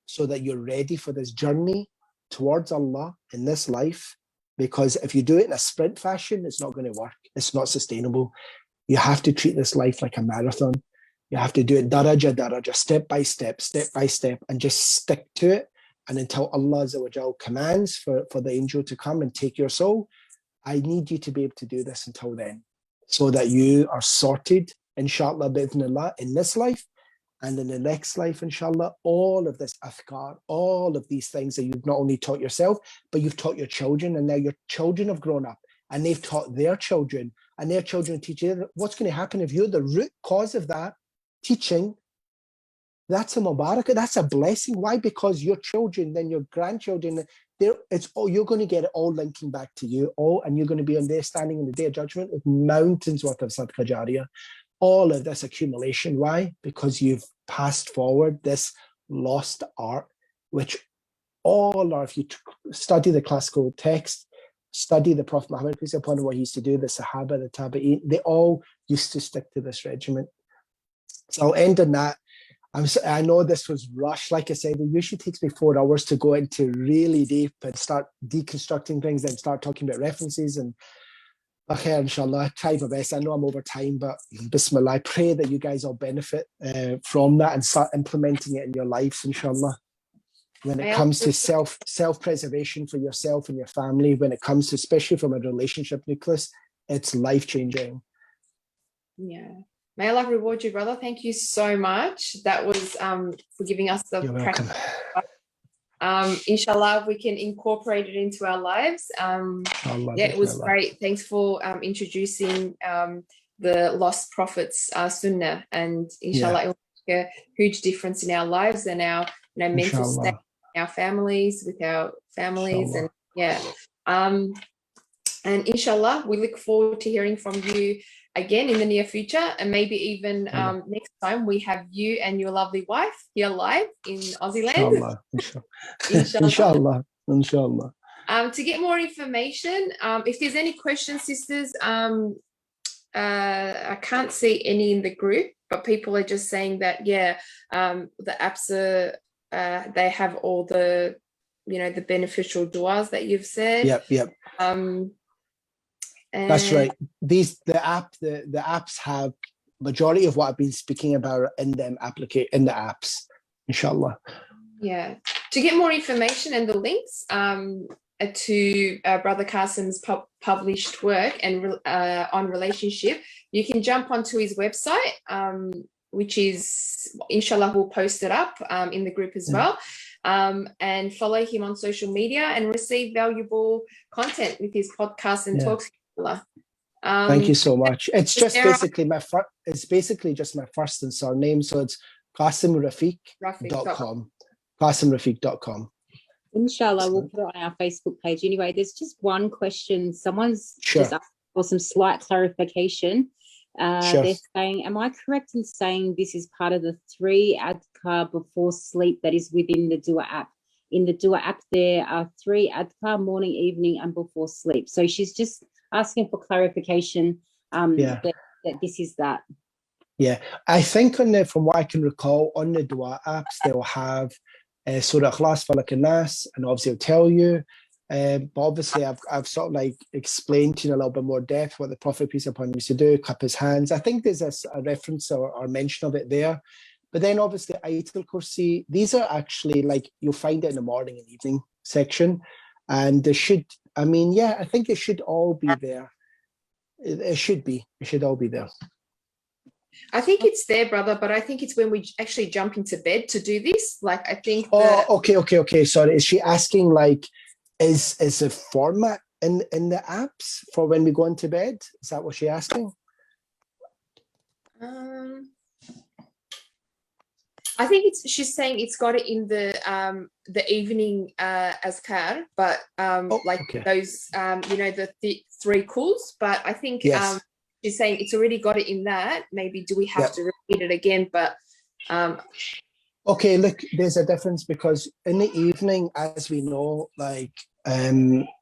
so that you're ready for this journey towards Allah in this life. Because if you do it in a sprint fashion, it's not going to work. It's not sustainable. You have to treat this life like a marathon. You have to do it daraja, step by step, and just stick to it. And until Allah Azza wa Jal commands for the angel to come and take your soul, I need you to be able to do this until then, so that you are sorted, inshallah, bi'idhnillah, in this life and in the next life, inshallah. All of this adhkar, all of these things that you've not only taught yourself, but you've taught your children, and now your children have grown up and they've taught their children, and their children teach you. What's going to happen if you're the root cause of that teaching? That's a mubarakah, that's a blessing. Why? Because your children, then your grandchildren, you're going to get it all linking back to you, and you're going to be on there standing in the Day of Judgment with mountains worth of sadaqah jariyah. All of this accumulation. Why? Because you've passed forward this lost art, which all are, if you study the classical text, study the Prophet Muhammad, peace upon him, what he used to do, the Sahaba, the Tabi'een, they all used to stick to this regimen. So I'll end on that. I know this was rushed. Like I said, it usually takes me 4 hours to go into really deep and start deconstructing things and start talking about references. And okay, inshallah, I try my best. I know I'm over time, but bismillah, I pray that you guys all benefit from that and start implementing it in your lives, inshallah. When it comes to self-preservation for yourself and your family, when it comes to, especially from a relationship nucleus, it's life-changing. Yeah. May Allah reward you, brother. Thank you so much. That was for giving us the practice. Inshallah, we can incorporate it into our lives. It was great. Thanks for introducing the lost prophets sunnah, and inshallah it will make a huge difference in our lives and our mental state, our families, with our families, and and inshallah we look forward to hearing from you again in the near future, and maybe even next time we have you and your lovely wife here live in Aussie land. Inshallah. To get more information, if there's any questions, sisters, I can't see any in the group, but people are just saying that the apps are they have all the the beneficial du'as that you've said. Yep. That's right. The apps have majority of what I've been speaking about in the apps, inshallah. Yeah. To get more information and the links to Brother Qasim's published work and on relationship, you can jump onto his website, which is, inshallah, we'll post it up in the group as well. And follow him on social media and receive valuable content with his podcast and talks. Thank you so much. It's just basically just my first and surname, so it's QasimRafique.com. QasimRafique.com. Inshallah, we'll put it on our Facebook page. Anyway, there's just one question. Someone's just asked for some slight clarification. They're saying, am I correct in saying this is part of the 3 adhkar before sleep that is within the Dua app? In the Dua app, there are 3 adhkar, morning, evening, and before sleep. So she's just asking for clarification that this is that. Yeah, I think from what I can recall, on the Dua apps, they'll have Surah Ikhlas, Falak and Nas, and obviously it'll tell you. But obviously, I've sort of like explained to you in a little bit more depth what the Prophet, peace upon him, used to do, clap his hands. I think there's a reference or mention of it there. But then obviously, Ayatul Kursi, these are actually like, you'll find it in the morning and evening section. And there should, I think it should all be there. It should all be there. I think it's there, brother, but I think it's when we actually jump into bed to do this. Like, I think. Okay. Sorry. Is she asking like, is a format in the apps for when we go into bed? Is that what she's asking? I think she's saying it's got it in the evening adhkar, but those the 3 calls. But I think she's saying it's already got it in that. Maybe do we have to repeat it again? But okay, look, there's a difference because in the evening, as we know, like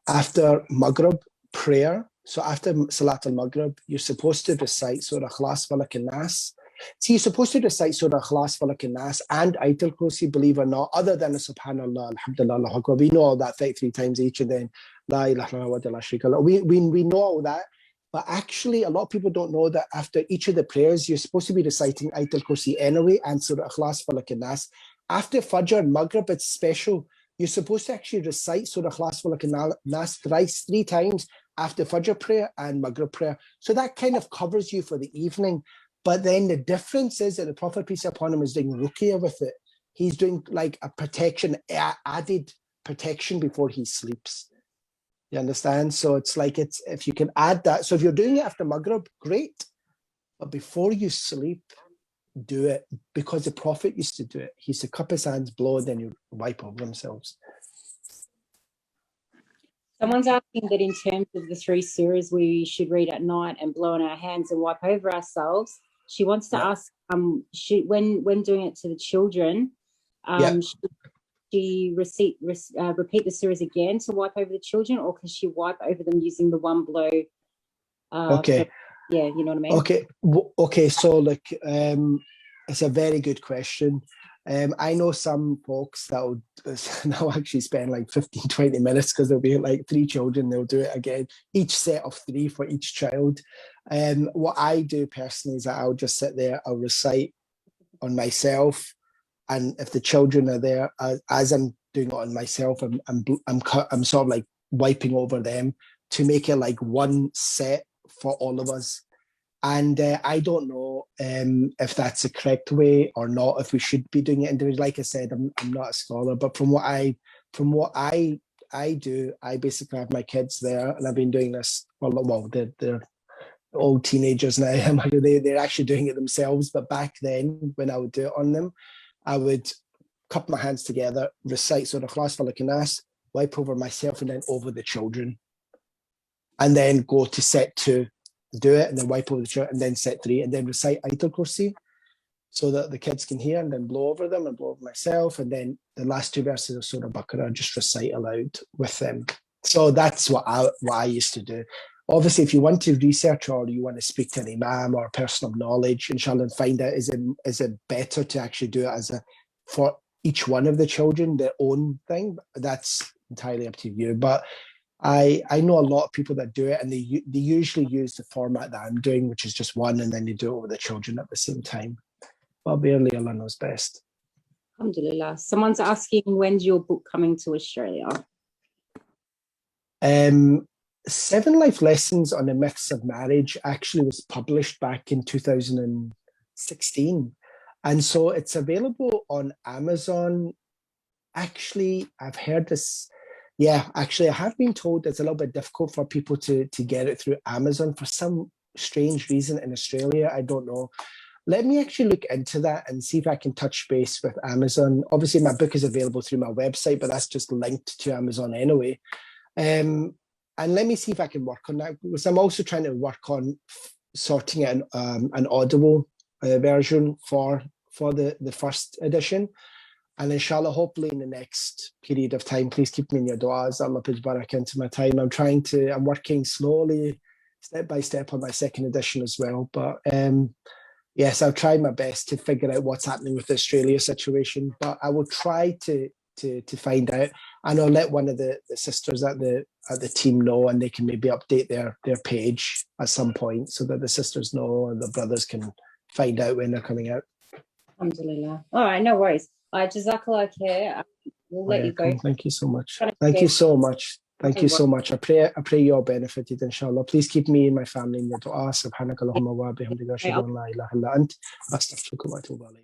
after Maghrib prayer, so after Salat al-Maghrib, you're supposed to recite Surah Ikhlas, Falak and Nas. See, you're supposed to recite Surah Ikhlas, Falak and Nas and Ayatul Kursi, believe it or not, other than the Subhanallah, Alhamdulillah, Allahu Akbar. We know all that 33 times each, and then La ilaha illallah wa la sharika lahu. We know all that. But actually, a lot of people don't know that after each of the prayers, you're supposed to be reciting Ayatul Kursi anyway, and Surah Ikhlas, Falak and Nas. After Fajr and Maghrib, it's special. You're supposed to actually recite Surah Ikhlas, Falak and Nas thrice, 3 times after Fajr prayer and Maghrib prayer. So that kind of covers you for the evening. But then the difference is that the Prophet, peace upon him, is doing ruqyah with it. He's doing like a protection, added protection before he sleeps. You understand? So it's like, if you can add that. So if you're doing it after Maghrib, great. But before you sleep, do it, because the Prophet used to do it. He used to cup his hands, blow, and then you wipe over themselves. Someone's asking that in terms of the 3 surahs we should read at night and blow on our hands and wipe over ourselves. She wants to ask, when doing it to the children, she repeat the surahs again to wipe over the children, or can she wipe over them using the one blow? Okay. Yeah, you know what I mean? Okay. So look, it's a very good question. I know some folks that will now actually spend like 15, 20 minutes because there'll be like 3 children, they'll do it again, each set of 3 for each child. What I do personally is that I'll just sit there, I'll recite on myself, and if the children are there, as I'm doing it on myself, I'm sort of like wiping over them to make it like one set for all of us. And I don't know if that's the correct way or not, if we should be doing it individually. Like I said, I'm not a scholar, but from what I do, I basically have my kids there, and I've been doing this. Well, they're old teenagers now. They're actually doing it themselves. But back then, when I would do it on them, I would cup my hands together, recite Surah Ikhlas, Falak and Nas, wipe over myself, and then over the children, and then go to set 2. Do it, and then wipe over the children, and then set 3, and then recite Ayatul Kursi so that the kids can hear, and then blow over them and blow over myself, and then the last 2 verses of Surah Baqarah just recite aloud with them. So that's what I used to do. Obviously, if you want to research or you want to speak to an imam or a person of knowledge, inshallah, and find out is it better to actually do it for each one of the children, their own thing, that's entirely up to you. But I know a lot of people that do it, and they usually use the format that I'm doing, which is just one, and then they do it with the children at the same time. But barely Allah knows best. Alhamdulillah. Someone's asking, when's your book coming to Australia? 7 Life Lessons on the Myths of Marriage actually was published back in 2016. And so it's available on Amazon. Actually, I've heard this. Yeah, actually, I have been told it's a little bit difficult for people to get it through Amazon for some strange reason in Australia. I don't know. let me actually look into that and see if I can touch base with Amazon. Obviously, my book is available through my website, but that's just linked to Amazon anyway. And let me see if I can work on that, because I'm also trying to work on sorting out an Audible version for the first edition. And inshallah, hopefully in the next period of time, please keep me in your du'as. Allah puts barakah into my time. I'm working slowly, step by step on my second edition as well. But yes, I'll try my best to figure out what's happening with the Australia situation. But I will try to find out, and I'll let one of the sisters at the team know, and they can maybe update their page at some point so that the sisters know and the brothers can find out when they're coming out. Alhamdulillah. All right, no worries. Jazakallah khair. We'll let you go. Thank you so much. Thank you so much. Thank you so much. I pray you all benefited, inshallah. Please keep me and my family in your dua. Subhanakallahumma wa bihamdika ashhadu an la ilaha illa ant astaghfiruka wa atubu ilayk.